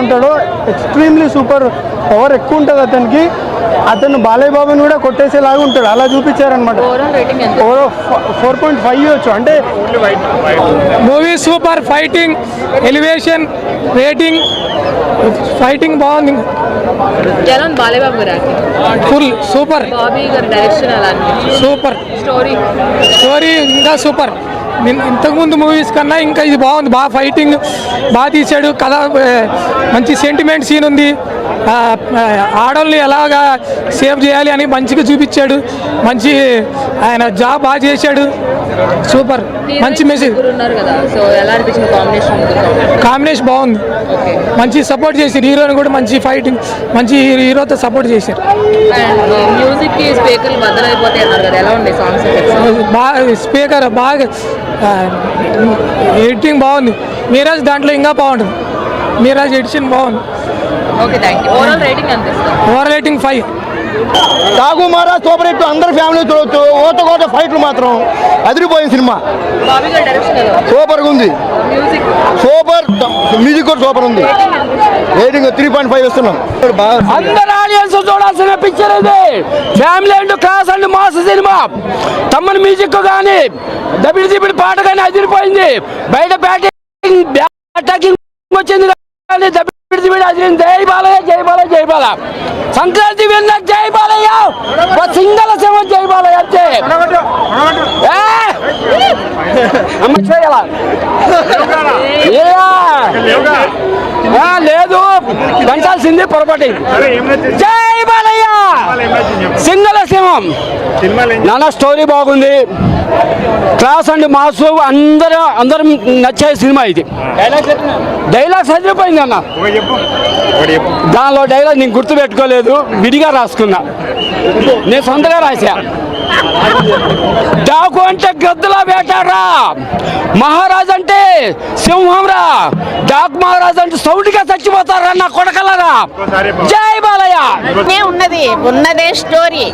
ఉంటాడో extremely super power ఎక్కువ ఉంటుంది అతనికి. అతను బాలయ్య బాబుని కూడా కొట్టేసేలాగా ఉంటాడు, అలా చూపించారనమాట. 4.5 ఇవ్వచ్చు. అంటే movie super, fighting, elevation, rating, fighting బాగుంది. బాలయ్య బాబు గారు ఫుల్ సూపర్. బాబీ గారి డైరెక్షన్ ఎలా అనిపించింది? సూపర్. స్టోరీ ఇంకా సూపర్. ఇంతకుముందు మూవీస్ కన్నా ఇంకా ఇది బాగుంది. బాగా ఫైటింగ్ బాగా తీశాడు. కథ మంచి సెంటిమెంట్ సీన్ ఉంది. ఆడవాళ్ళని ఎలాగా సేవ్ చేయాలి అని మంచిగా చూపించాడు. మంచి ఆయన జాబ్ బాగా చేశాడు. సూపర్, మంచి మెసేజ్. కాంబినేషన్ బాగుంది. మంచి సపోర్ట్ చేశారు హీరోని కూడా. మంచి ఫైటింగ్, మంచి హీరోతో సపోర్ట్ చేశారు. బాగా స్పీకర్ బాగా ఎడిటింగ్ బాగుంది. మీరాజ్ దాంట్లో ఇంకా బాగుంటుంది. మీరాజ్ ఎడిషన్ బాగుంది. Overall rating 5. తాగు మహారాజ్ సూపర్ హిట్, అందరు ఫ్యామిలీ చూడవచ్చు. ఓత ఫైట్లు మాత్రం అదిరిపోయిన సినిమా. సూపర్గా ఉంది. సూపర్ మ్యూజిక్ కూడా సూపర్ ఉంది. రేటింగ్ 3.5 ఇస్తున్నాం. అందరు ఆడియన్స్ చూడాల్సిన పిక్చర్ ఇది. Family and class and mass సినిమా. తమ్మని మ్యూజిక్ కానీ దబిడి పాట కానీ అదిరిపోయింది. బయట బ్యాటింగ్ అటాకింగ్ వచ్చింది కానీ దబిడి అదిరింది. జై బాలయ్య, జై బాలయ్య, జై బాల. సంక్రాంతి వెళ్ళిన జై బాలయ్య, సింగల్ సేవ జై బాలయ్య అంతే. లేదు దంచాల్సింది పొరపాటి. జై బాలయ్య సింగల్ సింహం. నాన్న స్టోరీ బాగుంది. క్లాస్ అండ్ మాస్ అందరూ నచ్చే సినిమా ఇది. డైలాగ్స్ అదిరిపోయింది అన్న. దానిలో డైలాగ్ నేను గుర్తు పెట్టుకోలేదు, విడిగా రాసుకున్నా. నేను సొంతగా రాసా. డాకు అంటే గద్దులా వేటారా, మహారాజ్ అంటే సింహం రా. డాక్ మహారాజ్ అంటే సౌండ్గా చచ్చిపోతారా నా కొడకలరా. జై బాలయ్య. ఉన్నదే స్టోరీ.